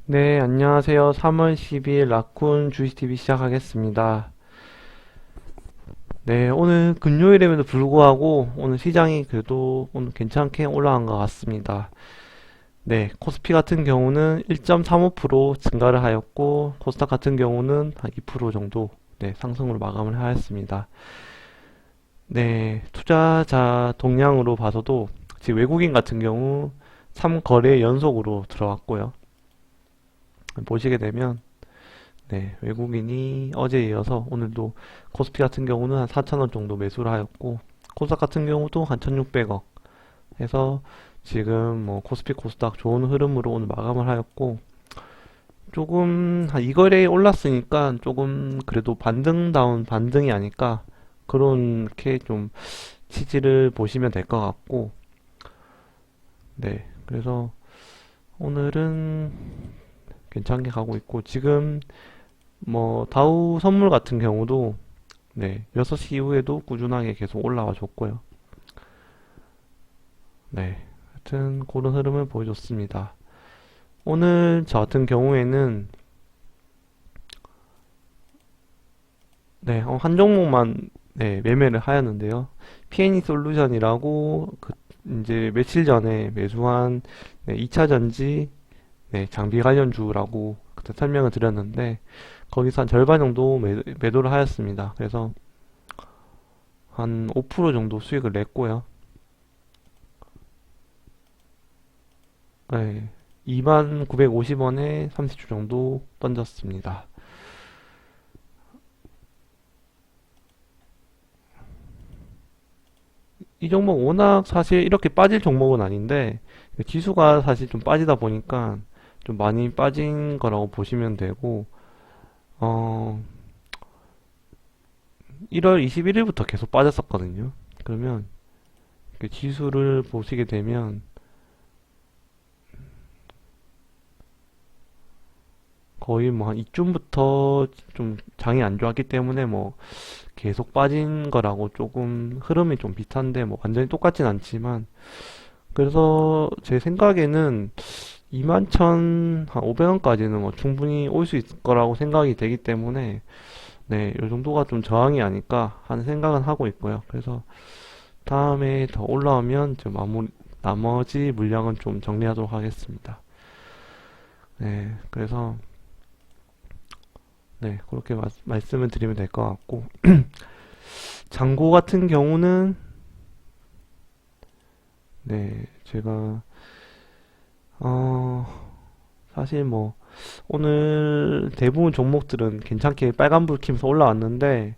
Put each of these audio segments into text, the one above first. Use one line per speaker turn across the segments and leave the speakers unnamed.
네, 안녕하세요. 3월 10일 라쿤 주식TV 시작하겠습니다. 네, 오늘 금요일임에도 불구하고 오늘 시장이 그래도 오늘 괜찮게 올라간 것 같습니다. 네, 코스피 같은 경우는 1.35% 증가를 하였고, 코스닥 같은 경우는 한 2% 정도 네, 상승으로 마감을 하였습니다. 네, 투자자 동향으로 봐서도 지금 외국인 같은 경우 3거래 연속으로 들어왔고요. 보시게 되면 네, 외국인이 어제에 이어서 오늘도 코스피 같은 경우는 한 4천원 정도 매수를 하였고, 코스닥 같은 경우도 한 1600억 해서 지금 뭐 코스피 코스닥 좋은 흐름으로 오늘 마감을 하였고, 조금 한 이 거래에 올랐으니까 조금 그래도 반등다운 반등이 아닐까, 그렇게 좀 취지를 보시면 될 것 같고, 네, 그래서 오늘은 괜찮게 가고 있고, 지금 뭐 다우 선물 같은 경우도 네, 6시 이후에도 꾸준하게 계속 올라와 줬고요. 네, 하여튼 그런 흐름을 보여줬습니다. 오늘 저 같은 경우에는 네, 한 종목만 네, 매매를 하였는데요. PNE 솔루션이라고 이제 며칠 전에 매수한 네, 2차 전지 네, 장비 관련주라고 그때 설명을 드렸는데, 거기서 한 절반 정도 매도를 하였습니다. 그래서 한 5% 정도 수익을 냈고요. 네, 2950원에 30주 정도 던졌습니다. 이 종목 워낙 사실 이렇게 빠질 종목은 아닌데, 지수가 사실 좀 빠지다 보니까 좀 많이 빠진 거라고 보시면 되고, 어, 1월 21일부터 계속 빠졌었거든요. 그러면 그 지수를 보시게 되면 거의 뭐 한 이쯤부터 좀 장이 안 좋았기 때문에 뭐 계속 빠진 거라고, 조금 흐름이 좀 비슷한데 뭐 완전히 똑같진 않지만, 그래서 제 생각에는 21,500원까지는 뭐 충분히 올 수 있을 거라고 생각이 되기 때문에 네, 이 정도가 좀 저항이 아닐까 하는 생각은 하고 있고요. 그래서 다음에 더 올라오면 좀 나머지 물량은 좀 정리하도록 하겠습니다. 네, 그래서 네, 그렇게 말씀을 드리면 될 것 같고, 장고 같은 경우는 네, 제가 어 사실 뭐 오늘 대부분 종목들은 괜찮게 빨간불 켜면서 올라왔는데,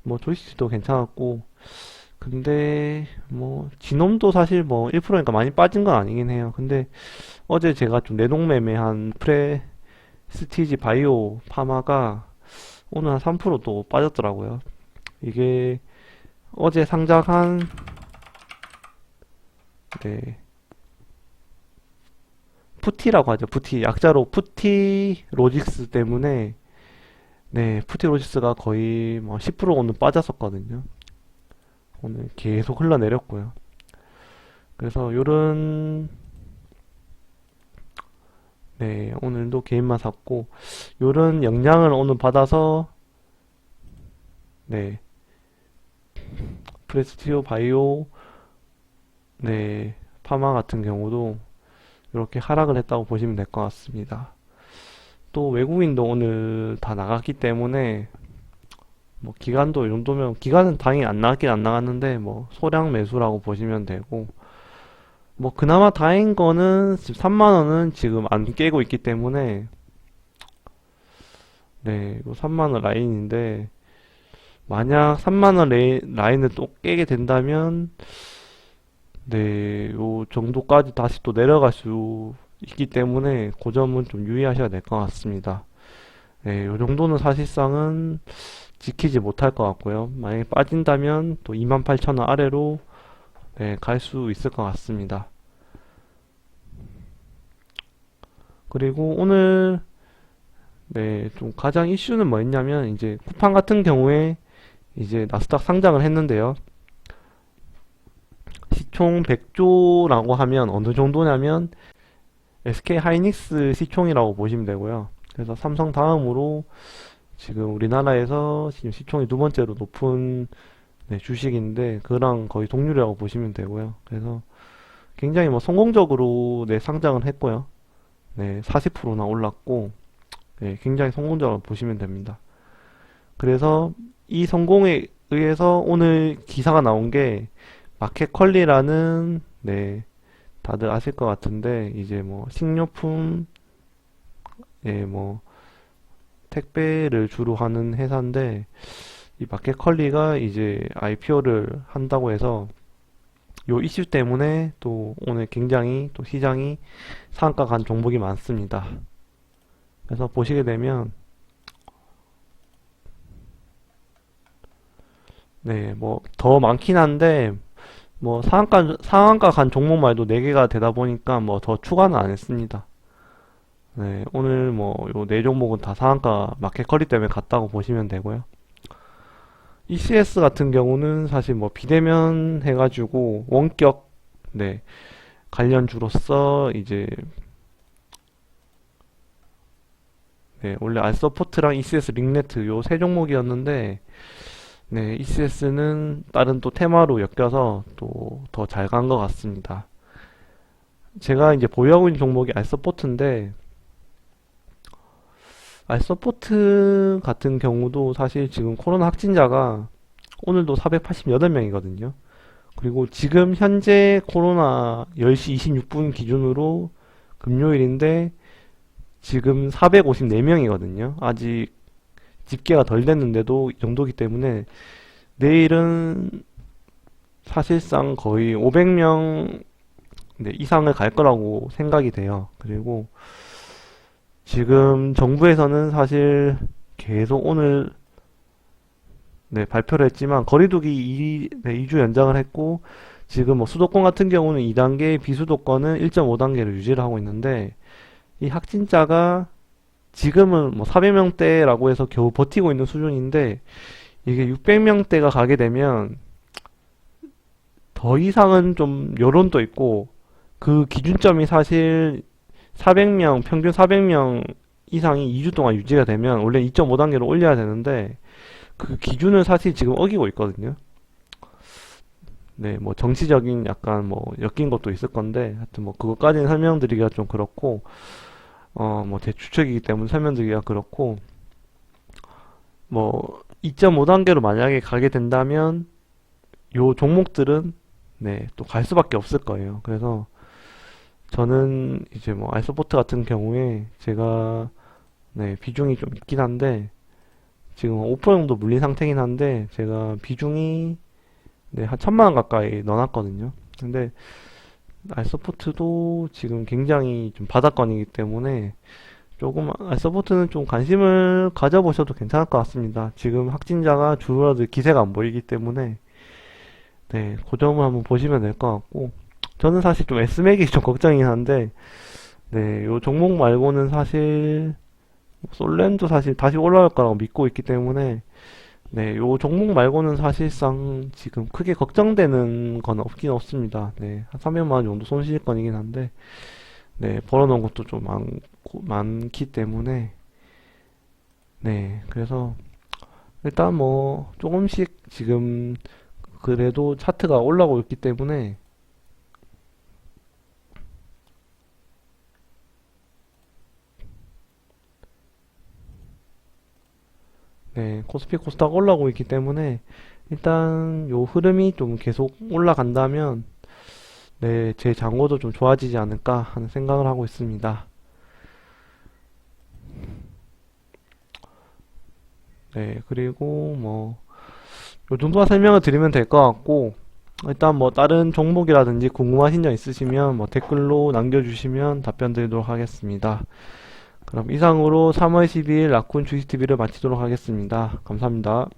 뭐 조이스도 괜찮았고, 근데 뭐 진홈도 사실 뭐 1%니까 많이 빠진 건 아니긴 해요. 근데 어제 제가 좀 내동매매한 프레스티지 바이오 파마가 오늘 한 3%또 빠졌더라고요. 이게 어제 상장한 네, 푸티라고 하죠. 푸티, 약자로 푸티 로직스 때문에 네, 푸티 로직스가 거의 뭐 10% 오늘 빠졌었거든요. 오늘 계속 흘러내렸고요. 그래서 요런 네, 오늘도 개인만 샀고, 요런 영향을 오늘 받아서 네, 프레스티오 바이오 네, 파마 같은 경우도 이렇게 하락을 했다고 보시면 될 것 같습니다. 또 외국인도 오늘 다 나갔기 때문에 뭐 기간도 이 정도면, 기간은 당연히 안 나갔긴 안 나갔는데 뭐 소량 매수라고 보시면 되고, 뭐 그나마 다행인 거는 3만 원은 지금 안 깨고 있기 때문에 네, 이거 3만 원 라인인데, 만약 3만 원 라인을 또 깨게 된다면 네, 요 정도까지 다시 또 내려갈 수 있기 때문에 그 점은 좀 유의하셔야 될 것 같습니다. 네, 요 정도는 사실상은 지키지 못할 것 같고요. 만약에 빠진다면 또 28,000원 아래로 네, 갈 수 있을 것 같습니다. 그리고 오늘 네, 좀 가장 이슈는 뭐였냐면, 이제 쿠팡 같은 경우에 이제 나스닥 상장을 했는데요. 시총 100조라고 하면 어느 정도냐면 SK 하이닉스 시총이라고 보시면 되고요. 그래서 삼성 다음으로 지금 우리나라에서 지금 시총이 두 번째로 높은 네, 주식인데 그랑 거의 동률이라고 보시면 되고요. 그래서 굉장히 뭐 성공적으로 네, 상장을 했고요. 네, 40%나 올랐고 네, 굉장히 성공적으로 보시면 됩니다. 그래서 이 성공에 의해서 오늘 기사가 나온 게 마켓컬리라는 네, 다들 아실 것 같은데 이제 뭐 식료품 예, 뭐 택배를 주로 하는 회사인데 이 마켓컬리가 이제 IPO를 한다고 해서 요 이슈 때문에 또 오늘 굉장히 또 시장이 상한가 간 종목이 많습니다. 그래서 보시게 되면 네, 뭐 더 많긴 한데 뭐 상한가 간 종목 말도 4개가 되다 보니까 뭐 더 추가는 안 했습니다. 네, 오늘 뭐 요 네 종목은 다 상한가 마켓컬리 때문에 갔다고 보시면 되고요. ECS 같은 경우는 사실 뭐 비대면 해가지고 원격 네, 관련주로서 이제 네, 원래 알서포트랑 ECS 링네트 요 세 종목이었는데 네, ECS는 다른 또 테마로 엮여서 또 더 잘 간 것 같습니다. 제가 이제 보유하고 있는 종목이 알서포트인데 알서포트 같은 경우도 사실 지금 코로나 확진자가 오늘도 488명이거든요. 그리고 지금 현재 코로나 10시 26분 기준으로 금요일인데 지금 454명이거든요. 아직 집계가 덜 됐는데도 이 정도기 때문에 내일은 사실상 거의 500명 이상을 갈 거라고 생각이 돼요. 그리고 지금 정부에서는 사실 계속 오늘 발표를 했지만 거리두기 2주 연장을 했고 지금 뭐 수도권 같은 경우는 2단계, 비수도권은 1.5단계를 유지를 하고 있는데 이 확진자가 지금은 뭐 400명대라고 해서 겨우 버티고 있는 수준인데 이게 600명대가 가게 되면 더 이상은 좀 여론도 있고 그 기준점이 사실 400명, 평균 400명 이상이 2주 동안 유지가 되면 원래 2.5단계로 올려야 되는데 그 기준을 사실 지금 어기고 있거든요. 네, 뭐 정치적인 약간 뭐 엮인 것도 있을 건데 하여튼 뭐 그것까지는 설명드리기가 좀 그렇고 뭐 대추측이기 때문에 설명드리기가 그렇고 뭐 2.5단계로 만약에 가게 된다면 요 종목들은 또 갈 수밖에 없을 거예요. 그래서 저는 이제 뭐 아이소포트 같은 경우에 제가 비중이 좀 있긴 한데 지금 5% 정도 물린 상태긴 한데 제가 비중이 한 1000만 원 가까이 넣어놨거든요. 근데 알서포트도 지금 굉장히 좀 바닥권이기 때문에 조금 알서포트는 좀 관심을 가져보셔도 괜찮을 것 같습니다. 지금 확진자가 줄어들 기세가 안 보이기 때문에 그 점을 한번 보시면 될 것 같고 저는 사실 좀 S맥이 좀 걱정이긴 한데 요 종목 말고는 사실 솔렌도 사실 다시 올라갈 거라고 믿고 있기 때문에 요 종목 말고는 사실상 지금 크게 걱정되는 건 없긴 없습니다. 한 300만 원 정도 손실권이긴 한데 벌어놓은 것도 좀 많기 때문에 그래서 일단 뭐 조금씩 지금 그래도 차트가 올라오고 있기 때문에 코스피 코스닥 올라오고 있기 때문에 일단 요 흐름이 좀 계속 올라간다면 제 장고도 좀 좋아지지 않을까 하는 생각을 하고 있습니다. 그리고 뭐 요 정도만 설명을 드리면 될 것 같고 일단 뭐 다른 종목이라든지 궁금하신 점 있으시면 뭐 댓글로 남겨주시면 답변 드리도록 하겠습니다. 그럼 이상으로 3월 12일 라쿤 주식TV를 마치도록 하겠습니다. 감사합니다.